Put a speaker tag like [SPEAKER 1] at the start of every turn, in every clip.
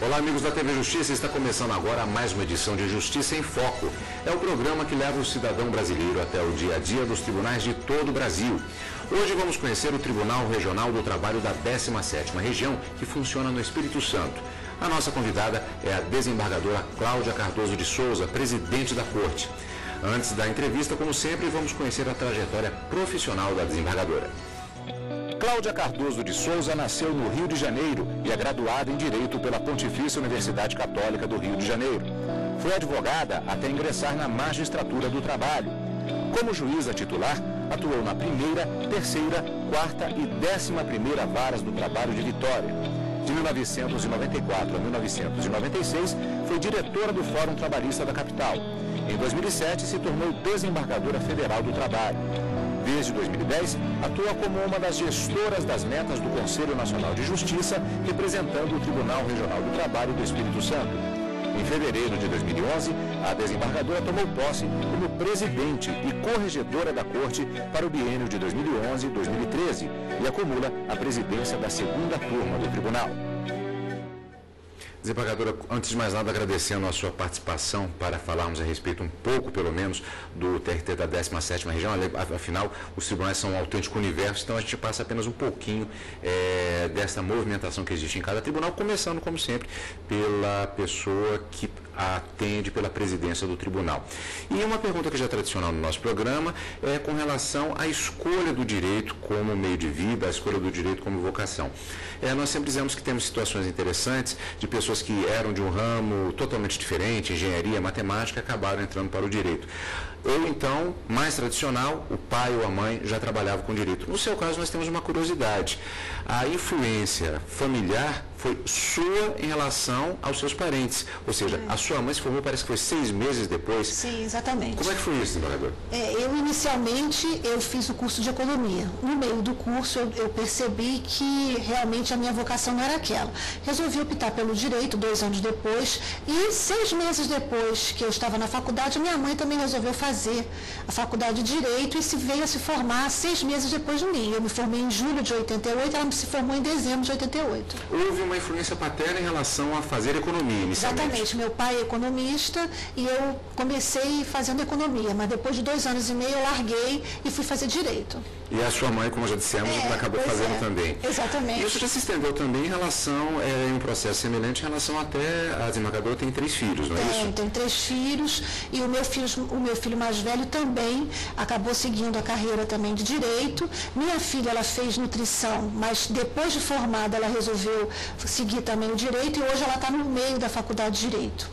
[SPEAKER 1] Olá, amigos da TV Justiça, está começando agora mais uma edição de Justiça em Foco. É o programa que leva o cidadão brasileiro até o dia a dia dos tribunais de todo o Brasil. Hoje vamos conhecer o Tribunal Regional do Trabalho da 17ª Região, que funciona no Espírito Santo. A nossa convidada é a desembargadora Cláudia Cardoso de Souza, presidente da Corte. Antes da entrevista, como sempre, vamos conhecer a trajetória profissional da desembargadora. Cláudia Cardoso de Souza nasceu no Rio de Janeiro e é graduada em Direito pela Pontifícia Universidade Católica do Rio de Janeiro. Foi advogada até ingressar na Magistratura do Trabalho. Como juíza titular, atuou na 1ª, 3ª, 4ª e 11ª Varas do Trabalho de Vitória. De 1994 a 1996, foi diretora do Fórum Trabalhista da capital. Em 2007, se tornou desembargadora federal do Trabalho. Desde 2010, atua como uma das gestoras das metas do Conselho Nacional de Justiça, representando o Tribunal Regional do Trabalho do Espírito Santo. Em fevereiro de 2011, a desembargadora tomou posse como presidente e corregedora da Corte para o biênio de 2011 e 2013 e acumula a presidência da 2ª turma do Tribunal. Desembargadora, antes de mais nada, agradecendo a sua participação para falarmos a respeito um pouco, pelo menos, do TRT da 17ª Região. Afinal, os tribunais são um autêntico universo, então a gente passa apenas um pouquinho dessa movimentação que existe em cada tribunal, começando, como sempre, pela pessoa que atende pela presidência do tribunal. E uma pergunta que já é tradicional no nosso programa é com relação à escolha do direito como meio de vida, a escolha do direito como vocação. Nós sempre dizemos que temos situações interessantes de pessoas que eram de um ramo totalmente diferente, engenharia, matemática, acabaram entrando para o direito. Ou então, mais tradicional, o pai ou a mãe já trabalhavam com direito. No seu caso, nós temos uma curiosidade. A influência familiar foi sua em relação aos seus parentes. Ou seja, a sua mãe se formou, parece que foi 6 meses depois.
[SPEAKER 2] Sim, exatamente.
[SPEAKER 1] Como é que foi isso, desembargador?
[SPEAKER 2] Inicialmente, eu fiz o curso de economia. No meio do curso, eu percebi que realmente a minha vocação não era aquela. Resolvi optar pelo direito 2 anos depois e 6 meses depois que eu estava na faculdade, minha mãe também resolveu fazer a faculdade de Direito e veio a se formar 6 meses depois de mim. Eu me formei em julho de 88, ela se formou em dezembro de 88.
[SPEAKER 1] Houve uma influência paterna em relação a fazer economia inicialmente?
[SPEAKER 2] Exatamente. Meu pai é economista e eu comecei fazendo economia, mas depois de 2 anos e meio eu larguei e fui fazer Direito.
[SPEAKER 1] E a sua mãe, como já dissemos, acabou fazendo também.
[SPEAKER 2] Exatamente.
[SPEAKER 1] Isso já se estendeu também em relação, em um processo semelhante, em relação até a desembargadora tem 3 filhos, não é isso?
[SPEAKER 2] Tenho 3 filhos e o meu filho mais velho também acabou seguindo a carreira também de Direito. Minha filha, ela fez nutrição, mas depois de formada ela resolveu seguir também o Direito e hoje ela está no meio da faculdade de Direito.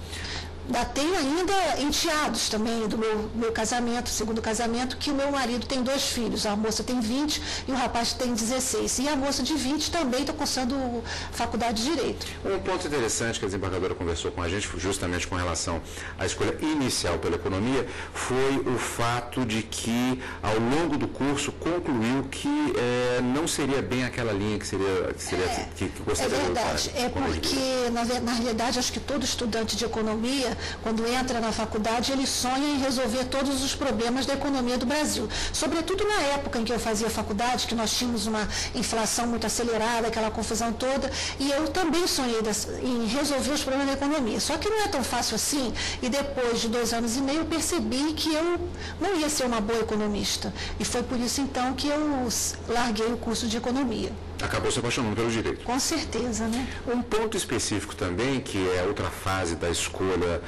[SPEAKER 2] Tenho ainda enteados também do meu casamento, segundo casamento, que o meu marido tem 2 filhos. A moça tem 20 e o rapaz tem 16. E a moça de 20 também está cursando faculdade de Direito.
[SPEAKER 1] Um ponto interessante que a desembargadora conversou com a gente, justamente com relação à escolha inicial pela economia, foi o fato de que, ao longo do curso, concluiu que não seria bem aquela linha que gostaria de lutar.
[SPEAKER 2] É porque, na realidade, acho que todo estudante de economia, quando entra na faculdade, ele sonha em resolver todos os problemas da economia do Brasil. Sobretudo na época em que eu fazia faculdade, que nós tínhamos uma inflação muito acelerada, aquela confusão toda, e eu também sonhei em resolver os problemas da economia. Só que não é tão fácil assim, e depois de 2 anos e meio eu percebi que eu não ia ser uma boa economista. E foi por isso, então, que eu larguei o curso de economia.
[SPEAKER 1] Acabou se apaixonando pelo direito.
[SPEAKER 2] Com certeza, né?
[SPEAKER 1] Um ponto específico também, que é outra fase da escolha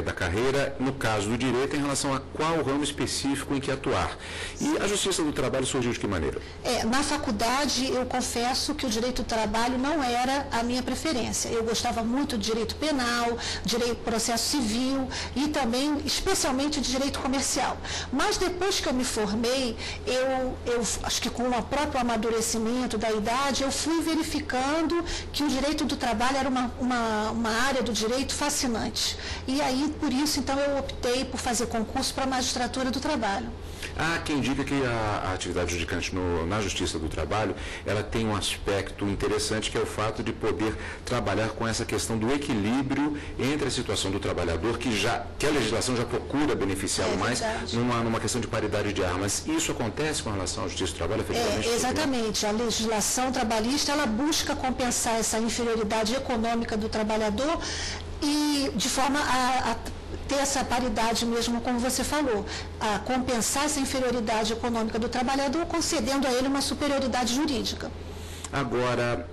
[SPEAKER 1] da carreira, no caso do direito, em relação a qual ramo específico em que atuar. E a Justiça do Trabalho surgiu de que maneira?
[SPEAKER 2] Na faculdade, eu confesso que o direito do trabalho não era a minha preferência. Eu gostava muito de direito penal, direito processo civil e também, especialmente, de direito comercial. Mas depois que eu me formei, eu acho que com o próprio amadurecimento da idade, eu fui verificando que o direito do trabalho era uma área do direito fascinante. E aí, por isso, então, eu optei por fazer concurso para a magistratura do trabalho.
[SPEAKER 1] Há quem diga que a atividade judicante na Justiça do Trabalho, ela tem um aspecto interessante, que é o fato de poder trabalhar com essa questão do equilíbrio entre a situação do trabalhador, que a legislação já procura beneficiá-lo mais numa questão de paridade de armas. Isso acontece com relação à Justiça do Trabalho, efetivamente?
[SPEAKER 2] Exatamente. A legislação trabalhista, ela busca compensar essa inferioridade econômica do trabalhador e de forma a ter essa paridade mesmo, como você falou, a compensar essa inferioridade econômica do trabalhador, concedendo a ele uma superioridade jurídica.
[SPEAKER 1] Agora,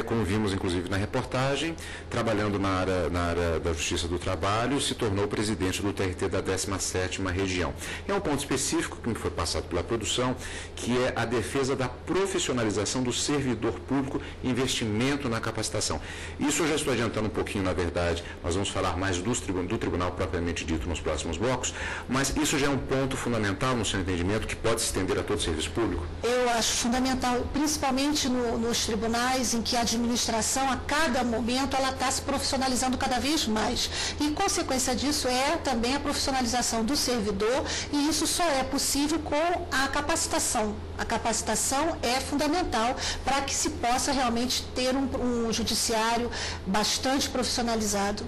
[SPEAKER 1] como vimos inclusive na reportagem, trabalhando na área da Justiça do Trabalho, se tornou presidente do TRT da 17ª Região. É um ponto específico que me foi passado pela produção, que é a defesa da profissionalização do servidor público, investimento na capacitação. Isso eu já estou adiantando um pouquinho, na verdade, nós vamos falar mais do tribunal propriamente dito nos próximos blocos, mas isso já é um ponto fundamental no seu entendimento, que pode se estender a todo o serviço público?
[SPEAKER 2] Eu acho fundamental, principalmente nos tribunais, em que a administração, a cada momento, ela está se profissionalizando cada vez mais. E, consequência disso, é também a profissionalização do servidor, e isso só é possível com a capacitação. A capacitação é fundamental para que se possa realmente ter um judiciário bastante profissionalizado.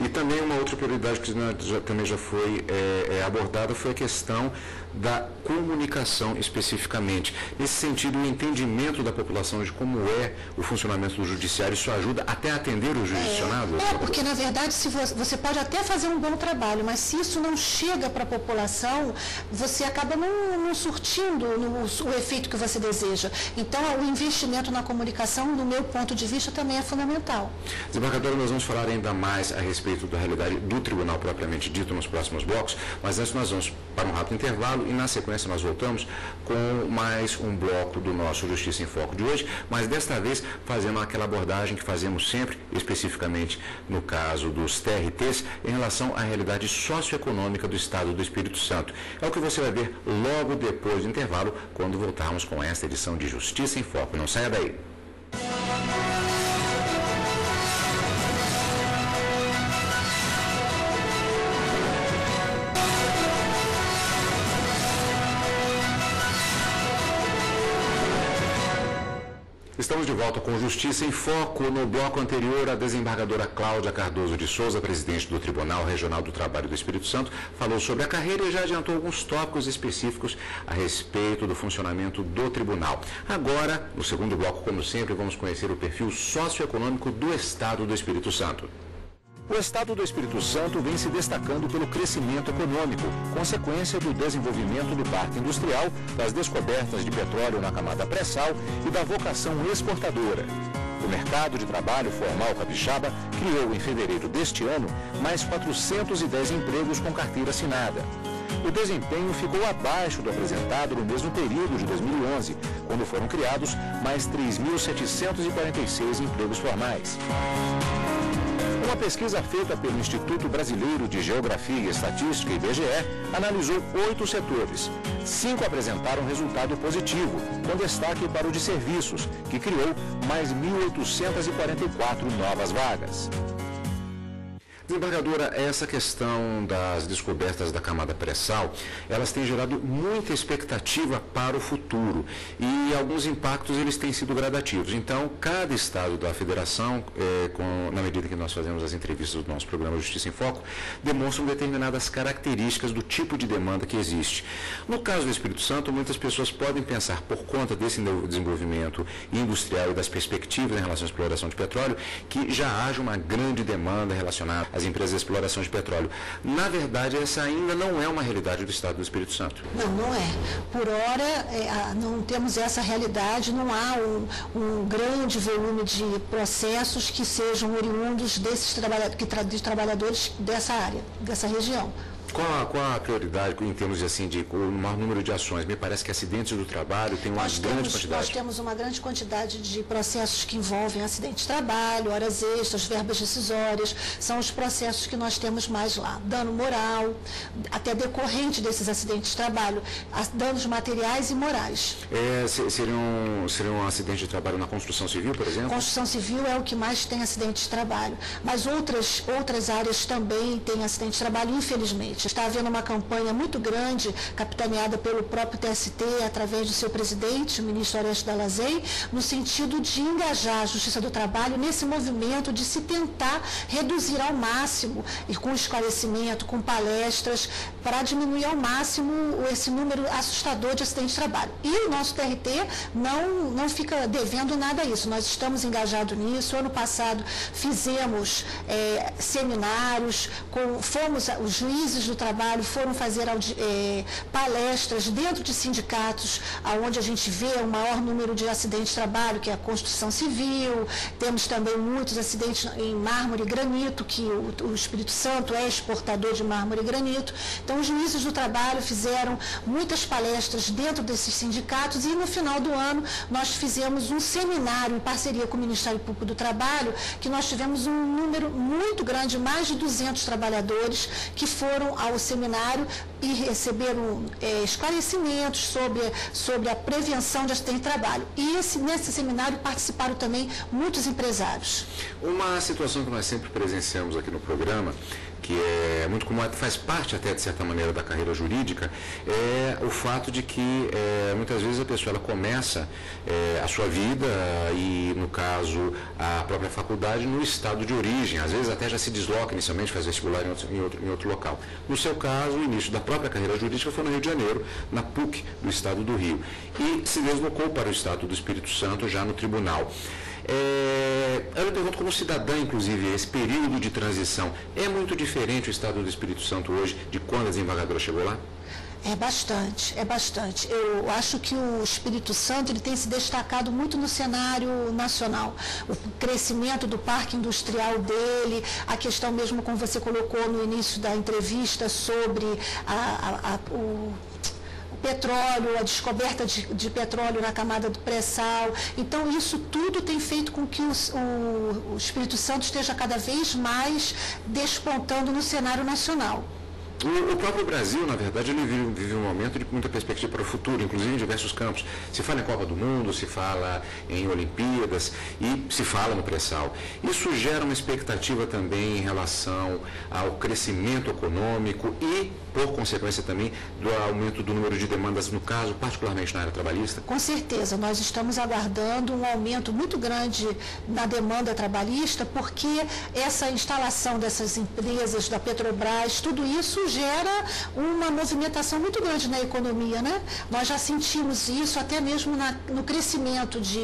[SPEAKER 1] E também uma outra prioridade que também já foi abordada foi a questão da comunicação especificamente. Nesse sentido, o entendimento da população de como é o funcionamento do judiciário, isso ajuda até a atender o jurisdicionado?
[SPEAKER 2] Porque na verdade se você pode até fazer um bom trabalho, mas se isso não chega para a população, você acaba não surtindo o efeito que você deseja. Então, o investimento na comunicação, do meu ponto de vista, também é fundamental.
[SPEAKER 1] Desembargadora, nós vamos falar ainda mais a respeito da realidade do tribunal propriamente dito nos próximos blocos, mas antes nós vamos para um rápido intervalo e na sequência nós voltamos com mais um bloco do nosso Justiça em Foco de hoje, mas desta vez fazendo aquela abordagem que fazemos sempre, especificamente no caso dos TRTs, em relação à realidade socioeconômica do Estado do Espírito Santo. É o que você vai ver logo depois do intervalo, quando voltarmos com esta edição de Justiça em Foco. Não saia daí. Estamos de volta com Justiça em Foco. No bloco anterior, a desembargadora Cláudia Cardoso de Souza, presidente do Tribunal Regional do Trabalho do Espírito Santo, falou sobre a carreira e já adiantou alguns tópicos específicos a respeito do funcionamento do tribunal. Agora, no segundo bloco, como sempre, vamos conhecer o perfil socioeconômico do Estado do Espírito Santo. O Estado do Espírito Santo vem se destacando pelo crescimento econômico, consequência do desenvolvimento do parque industrial, das descobertas de petróleo na camada pré-sal e da vocação exportadora. O mercado de trabalho formal capixaba criou em fevereiro deste ano mais 410 empregos com carteira assinada. O desempenho ficou abaixo do apresentado no mesmo período de 2011, quando foram criados mais 3.746 empregos formais. Uma pesquisa feita pelo Instituto Brasileiro de Geografia e Estatística, IBGE, analisou 8 setores. 5 apresentaram resultado positivo, com destaque para o de serviços, que criou mais 1.844 novas vagas. Desembargadora, essa questão das descobertas da camada pré-sal, elas têm gerado muita expectativa para o futuro e alguns impactos eles têm sido gradativos. Então, cada estado da federação, na medida que nós fazemos as entrevistas do nosso programa Justiça em Foco, demonstram determinadas características do tipo de demanda que existe. No caso do Espírito Santo, muitas pessoas podem pensar, por conta desse desenvolvimento industrial e das perspectivas em relação à exploração de petróleo, que já haja uma grande demanda relacionada às empresas de exploração de petróleo. Na verdade, essa ainda não é uma realidade do Estado do Espírito Santo.
[SPEAKER 2] Não é. Por hora, não temos essa realidade, não há um grande volume de processos que sejam oriundos de trabalhadores dessa área, dessa região.
[SPEAKER 1] Qual a prioridade em termos de o maior número de ações? Me parece que acidentes do trabalho tem uma grande quantidade.
[SPEAKER 2] Nós temos uma grande quantidade de processos que envolvem acidente de trabalho, horas extras, verbas rescisórias, são os processos que nós temos mais lá. Dano moral, até decorrente desses acidentes de trabalho, danos materiais e morais.
[SPEAKER 1] Seriam um acidente de trabalho na construção civil, por exemplo?
[SPEAKER 2] Construção civil é o que mais tem acidente de trabalho, mas outras áreas também têm acidente de trabalho, infelizmente. importante. Está havendo uma campanha muito grande, capitaneada pelo próprio TST, através do seu presidente, o ministro Orestes Dall'Azei, no sentido de engajar a Justiça do Trabalho nesse movimento de se tentar reduzir ao máximo, e com esclarecimento, com palestras, para diminuir ao máximo esse número assustador de acidentes de trabalho. E o nosso TRT não fica devendo nada a isso. Nós estamos engajados nisso. Ano passado fizemos seminários, os juízes do trabalho foram fazer palestras dentro de sindicatos, onde a gente vê o maior número de acidentes de trabalho, que é a construção civil. Temos também muitos acidentes em mármore e granito, que o Espírito Santo é exportador de mármore e granito. Então, os juízes do trabalho fizeram muitas palestras dentro desses sindicatos, e no final do ano nós fizemos um seminário em parceria com o Ministério Público do Trabalho, que nós tivemos um número muito grande, mais de 200 trabalhadores que foram ao seminário e receberam esclarecimentos sobre a prevenção de acidente de trabalho. E nesse seminário participaram também muitos empresários.
[SPEAKER 1] Uma situação que nós sempre presenciamos aqui no programa, que é muito comum, faz parte até de certa maneira da carreira jurídica, é o fato de que muitas vezes a pessoa ela começa a sua vida e, no caso, a própria faculdade no estado de origem, às vezes até já se desloca inicialmente, faz vestibular em outro local. No seu caso, o início da própria carreira jurídica foi no Rio de Janeiro, na PUC do estado do Rio, e se deslocou para o estado do Espírito Santo já no tribunal. Eu pergunto, como cidadã, inclusive, esse período de transição, é muito diferente o estado do Espírito Santo hoje de quando a desembargadora chegou lá?
[SPEAKER 2] É bastante. Eu acho que o Espírito Santo ele tem se destacado muito no cenário nacional. O crescimento do parque industrial dele, a questão mesmo como você colocou no início da entrevista sobre o petróleo, a descoberta de petróleo na camada do pré-sal. Então, isso tudo tem feito com que o Espírito Santo esteja cada vez mais despontando no cenário nacional.
[SPEAKER 1] O próprio Brasil, na verdade, ele vive um momento de muita perspectiva para o futuro, inclusive em diversos campos. Se fala em Copa do Mundo, se fala em Olimpíadas e se fala no pré-sal. Isso gera uma expectativa também em relação ao crescimento econômico e, por consequência também, do aumento do número de demandas, no caso, particularmente na área trabalhista?
[SPEAKER 2] Com certeza, nós estamos aguardando um aumento muito grande na demanda trabalhista, porque essa instalação dessas empresas, da Petrobras, tudo isso gera uma movimentação muito grande na economia, né? Nós já sentimos isso até mesmo no crescimento de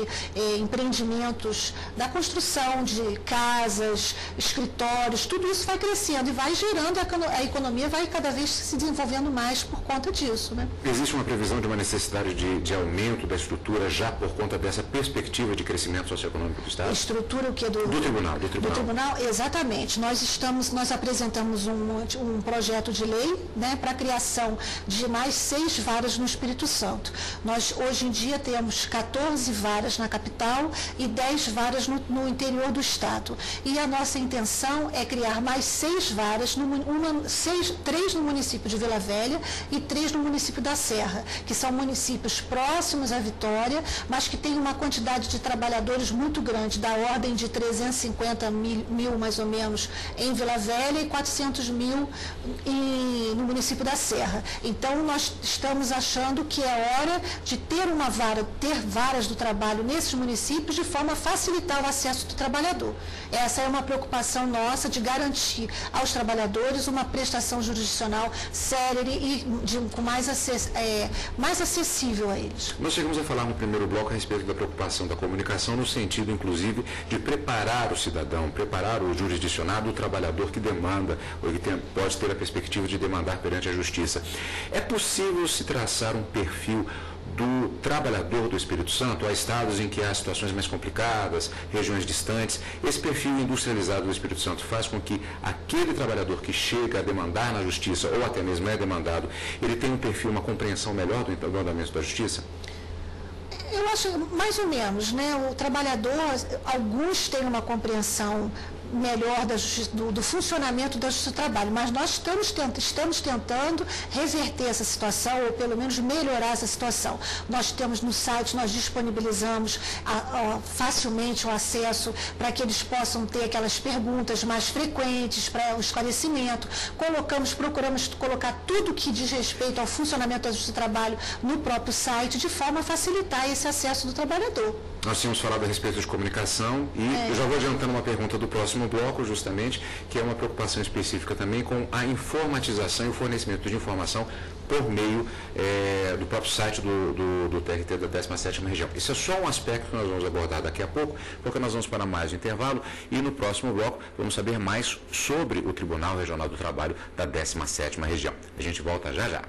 [SPEAKER 2] empreendimentos, da construção de casas, escritórios, tudo isso vai crescendo e vai gerando, a economia vai cada vez se desenvolvendo mais por conta disso, né?
[SPEAKER 1] Existe uma previsão de uma necessidade de aumento da estrutura já por conta dessa perspectiva de crescimento socioeconômico do Estado?
[SPEAKER 2] Estrutura o que? Do
[SPEAKER 1] tribunal. Do
[SPEAKER 2] tribunal, exatamente. Nós apresentamos um projeto de lei, né, para a criação de mais 6 varas no Espírito Santo. Nós, hoje em dia, temos 14 varas na capital e 10 varas no interior do Estado. E a nossa intenção é criar mais 6 varas, 3 no município de Vila Velha e 3 no município da Serra, que são municípios próximos à Vitória, mas que têm uma quantidade de trabalhadores muito grande, da ordem de 350 mil, mais ou menos, em Vila Velha e 400 mil no município da Serra. Então, nós estamos achando que é hora de ter varas do trabalho nesses municípios, de forma a facilitar o acesso do trabalhador. Essa é uma preocupação nossa, de garantir aos trabalhadores uma prestação jurisdicional célere e mais acessível a eles.
[SPEAKER 1] Nós chegamos a falar no primeiro bloco a respeito da preocupação da comunicação, no sentido, inclusive, de preparar o cidadão, preparar o jurisdicionado, o trabalhador que demanda, ou que pode ter a perspectiva de demandar perante a justiça. É possível se traçar um perfil do trabalhador do Espírito Santo? Há estados em que há situações mais complicadas, regiões distantes. Esse perfil industrializado do Espírito Santo faz com que aquele trabalhador que chega a demandar na justiça, ou até mesmo é demandado, ele tenha um perfil, uma compreensão melhor do andamento da justiça?
[SPEAKER 2] Eu acho mais ou menos, né? O trabalhador, alguns têm uma compreensão melhor do funcionamento da Justiça do Trabalho, mas nós estamos tentando reverter essa situação, ou pelo menos melhorar essa situação. Nós temos no site, nós disponibilizamos facilmente o acesso para que eles possam ter aquelas perguntas mais frequentes para o esclarecimento. Procuramos colocar tudo que diz respeito ao funcionamento da Justiça do Trabalho no próprio site, de forma a facilitar esse acesso do trabalhador.
[SPEAKER 1] Nós tínhamos falado a respeito de comunicação e eu já vou adiantando uma pergunta do próximo bloco, justamente, que é uma preocupação específica também com a informatização e o fornecimento de informação por meio do próprio site do TRT da 17ª Região. Isso é só um aspecto que nós vamos abordar daqui a pouco, porque nós vamos para mais um intervalo e no próximo bloco vamos saber mais sobre o Tribunal Regional do Trabalho da 17ª Região. A gente volta já já.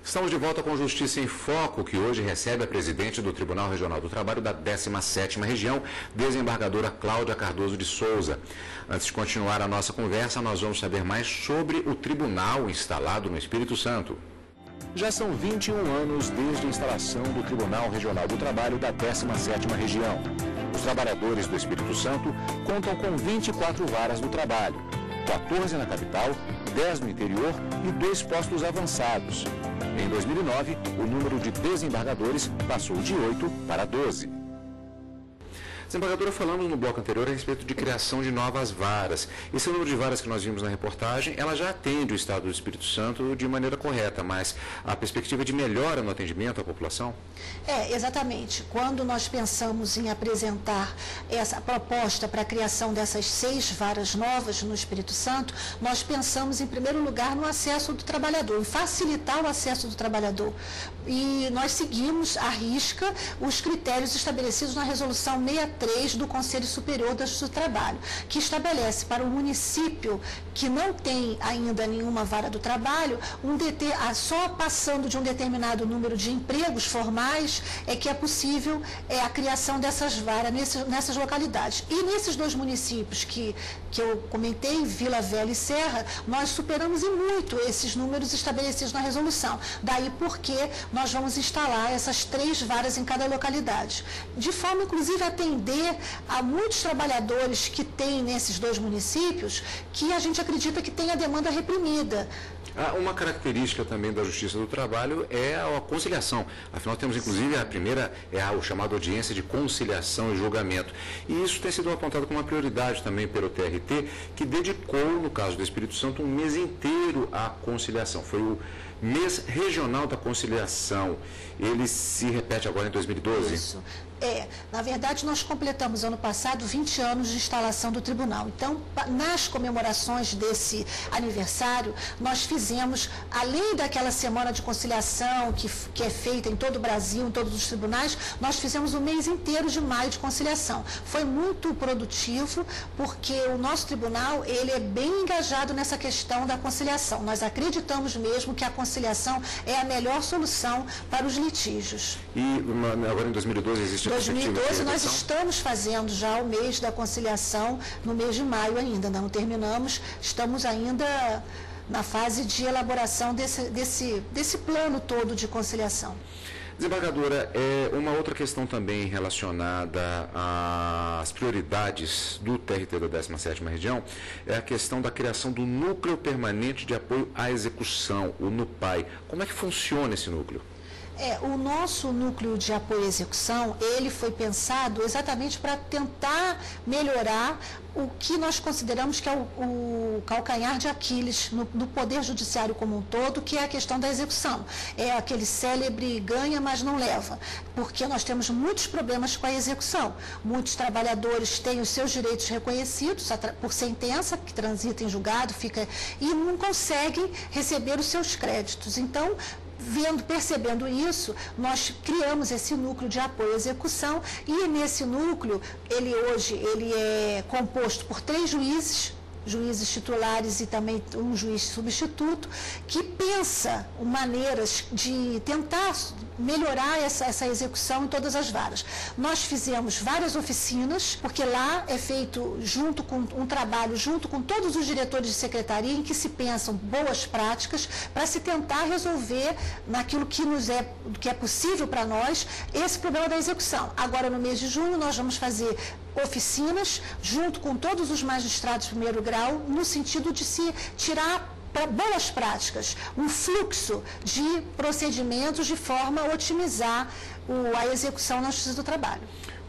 [SPEAKER 1] Estamos de volta com Justiça em Foco, que hoje recebe a presidente do Tribunal Regional do Trabalho da 17ª Região, desembargadora Cláudia Cardoso de Souza. Antes de continuar a nossa conversa, nós vamos saber mais sobre o tribunal instalado no Espírito Santo. Já são 21 anos desde a instalação do Tribunal Regional do Trabalho da 17ª Região. Os trabalhadores do Espírito Santo contam com 24 varas do trabalho, 14 na capital, 10 no interior e 2 postos avançados. Em 2009, o número de desembargadores passou de 8 para 12. Desembargadora, falamos no bloco anterior a respeito de criação de novas varas. Esse número de varas que nós vimos na reportagem, ela já atende o Estado do Espírito Santo de maneira correta, mas a perspectiva de melhora no atendimento à população?
[SPEAKER 2] Exatamente. Quando nós pensamos em apresentar essa proposta para a criação dessas 6 varas novas no Espírito Santo, nós pensamos, em primeiro lugar, no acesso do trabalhador, em facilitar o acesso do trabalhador. E nós seguimos à risca os critérios estabelecidos na Resolução 63 do Conselho Superior da Justiça do Trabalho, que estabelece para o município que não tem ainda nenhuma vara do trabalho, só passando de um determinado número de empregos formais é que é possível a criação dessas varas nessas localidades. E nesses 2 municípios que eu comentei, Vila Velha e Serra, nós superamos em muito esses números estabelecidos na resolução. Daí porque nós vamos instalar essas 3 varas em cada localidade, de forma, inclusive, a atender a muitos trabalhadores que tem nesses 2 municípios, que a gente acredita que tem a demanda reprimida.
[SPEAKER 1] Uma característica também da Justiça do Trabalho é a conciliação. Afinal, temos inclusive a primeira, o chamado audiência de conciliação e julgamento. E isso tem sido apontado como uma prioridade também pelo TRT, que dedicou, no caso do Espírito Santo, um mês inteiro à conciliação. Foi o mês regional da conciliação. Ele se repete agora em 2012?
[SPEAKER 2] Isso. Na verdade, nós completamos ano passado 20 anos de instalação do tribunal. Então, nas comemorações desse aniversário, nós fizemos, além daquela semana de conciliação que é feita em todo o Brasil, em todos os tribunais, nós fizemos o mês inteiro de maio de conciliação. Foi muito produtivo, porque o nosso tribunal, ele é bem engajado nessa questão da conciliação. Nós acreditamos mesmo que a conciliação é a melhor solução para os litígios.
[SPEAKER 1] E agora em 2012 existe
[SPEAKER 2] 2012 nós estamos fazendo já o mês da conciliação, no mês de maio ainda, não terminamos, estamos ainda na fase de elaboração desse plano todo de conciliação.
[SPEAKER 1] Desembargadora, uma outra questão também relacionada às prioridades do TRT da 17ª Região é a questão da criação do Núcleo Permanente de Apoio à Execução, o NUPAE. Como é que funciona esse núcleo?
[SPEAKER 2] O nosso núcleo de apoio à execução, ele foi pensado exatamente para tentar melhorar o que nós consideramos que é o calcanhar de Aquiles no Poder Judiciário como um todo, que é a questão da execução. É aquele célebre ganha, mas não leva, porque nós temos muitos problemas com a execução. Muitos trabalhadores têm os seus direitos reconhecidos por sentença, que transita em julgado, e não conseguem receber os seus créditos. Então, percebendo isso, nós criamos esse núcleo de apoio à execução e nesse núcleo, ele é composto por 3 juízes titulares e também um juiz substituto, que pensa maneiras de tentar melhorar essa execução em todas as varas. Nós fizemos várias oficinas, porque lá é feito junto com um trabalho, junto com todos os diretores de secretaria, em que se pensam boas práticas para se tentar resolver naquilo que é possível para nós esse problema da execução. Agora, no mês de junho, nós vamos fazer oficinas junto com todos os magistrados de primeiro grau, no sentido de se tirar para boas práticas, um fluxo de procedimentos de forma a otimizar a execução na Justiça do Trabalho.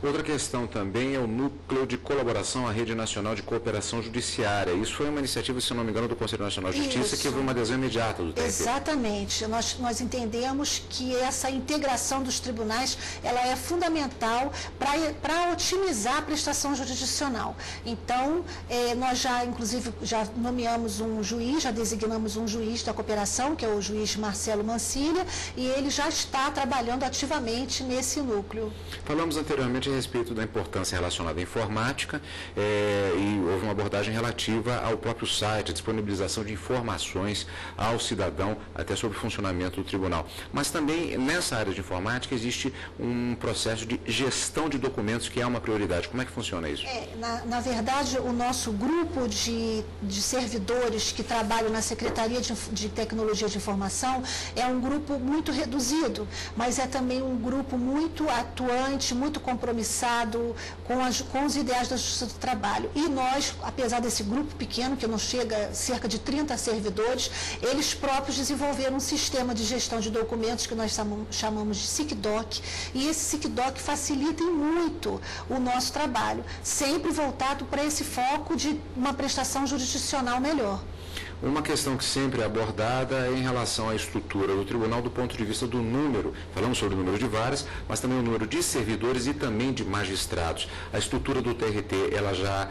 [SPEAKER 1] Outra questão também é o Núcleo de Colaboração à Rede Nacional de Cooperação Judiciária. Isso foi uma iniciativa, se não me engano, do Conselho Nacional de Justiça, que houve uma adesão imediata do TRT.
[SPEAKER 2] Exatamente. Nós entendemos que essa integração dos tribunais ela é fundamental para otimizar a prestação jurisdicional. Então, nós inclusive, já nomeamos um juiz, já designamos um juiz da cooperação, que é o juiz Marcelo Mancilha, e ele já está trabalhando ativamente nesse núcleo.
[SPEAKER 1] Falamos anteriormente a respeito da importância relacionada à informática e houve uma abordagem relativa ao próprio site, a disponibilização de informações ao cidadão até sobre o funcionamento do tribunal. Mas também nessa área de informática existe um processo de gestão de documentos que é uma prioridade. Como é que funciona isso?
[SPEAKER 2] Na verdade, o nosso grupo de servidores que trabalham na Secretaria de Tecnologia de Informação é um grupo muito reduzido, mas é também um grupo muito atuante, muito compromissado com os ideais da Justiça do Trabalho. E nós, apesar desse grupo pequeno, que não chega a cerca de 30 servidores, eles próprios desenvolveram um sistema de gestão de documentos que nós chamamos de SICDOC, e esse SICDOC facilita muito o nosso trabalho, sempre voltado para esse foco de uma prestação jurisdicional melhor.
[SPEAKER 1] Uma questão que sempre é abordada é em relação à estrutura do tribunal do ponto de vista do número. Falamos sobre o número de varas, mas também o número de servidores e também de magistrados. A estrutura do TRT, ela já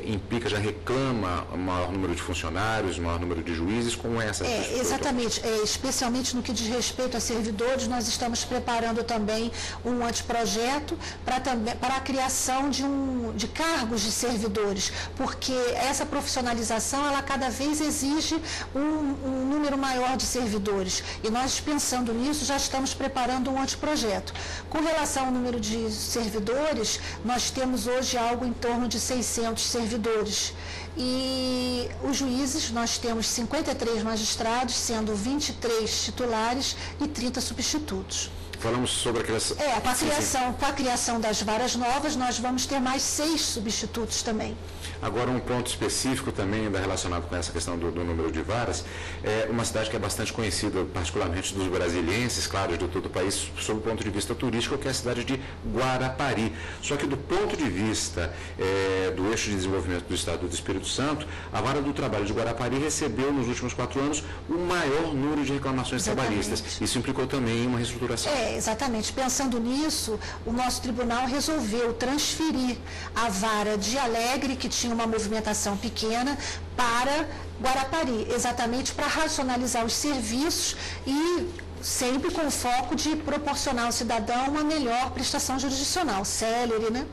[SPEAKER 1] implica, já reclama um maior número de funcionários, um maior número de juízes, como é essa estrutura?
[SPEAKER 2] Exatamente. Especialmente no que diz respeito a servidores, nós estamos preparando também um anteprojeto para a criação de cargos de servidores, porque essa profissionalização, ela cada vez exige um número maior de servidores. E nós, pensando nisso, já estamos preparando um anteprojeto. Com relação ao número de servidores, nós temos hoje algo em torno de 600 servidores. E os juízes, nós temos 53 magistrados, sendo 23 titulares e 30 substitutos.
[SPEAKER 1] Falamos sobre a criação...
[SPEAKER 2] Com a criação das varas novas, nós vamos ter mais 6 substitutos também.
[SPEAKER 1] Agora, um ponto específico também relacionado com essa questão do número de varas, é uma cidade que é bastante conhecida, particularmente dos brasilienses, claro, de todo o país, sob o ponto de vista turístico, que é a cidade de Guarapari. Só que do ponto de vista do eixo de desenvolvimento do Estado do Espírito Santo, a Vara do Trabalho de Guarapari recebeu, nos últimos 4 anos, o maior número de reclamações trabalhistas. Isso implicou também uma reestruturação.
[SPEAKER 2] Exatamente. Pensando nisso, o nosso tribunal resolveu transferir a vara de Alegre, que tinha uma movimentação pequena, para Guarapari, exatamente para racionalizar os serviços e sempre com o foco de proporcionar ao cidadão uma melhor prestação jurisdicional, célere, né?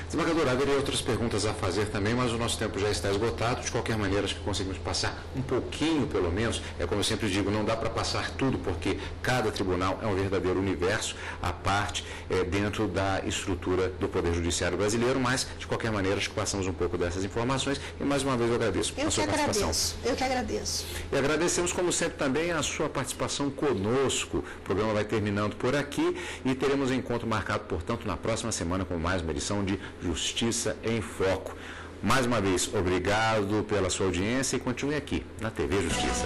[SPEAKER 1] Desembargadora, haveria outras perguntas a fazer também, mas o nosso tempo já está esgotado. De qualquer maneira, acho que conseguimos passar um pouquinho, pelo menos. É como eu sempre digo, não dá para passar tudo, porque cada tribunal é um verdadeiro universo à parte dentro da estrutura do Poder Judiciário brasileiro, mas, de qualquer maneira, acho que passamos um pouco dessas informações e, mais uma vez, eu agradeço a sua participação.
[SPEAKER 2] Eu que agradeço.
[SPEAKER 1] E agradecemos, como sempre, também a sua participação conosco. O programa vai terminando por aqui e teremos um encontro marcado, portanto, na próxima semana com mais uma edição de Justiça em Foco. Mais uma vez, obrigado pela sua audiência e continue aqui na TV Justiça.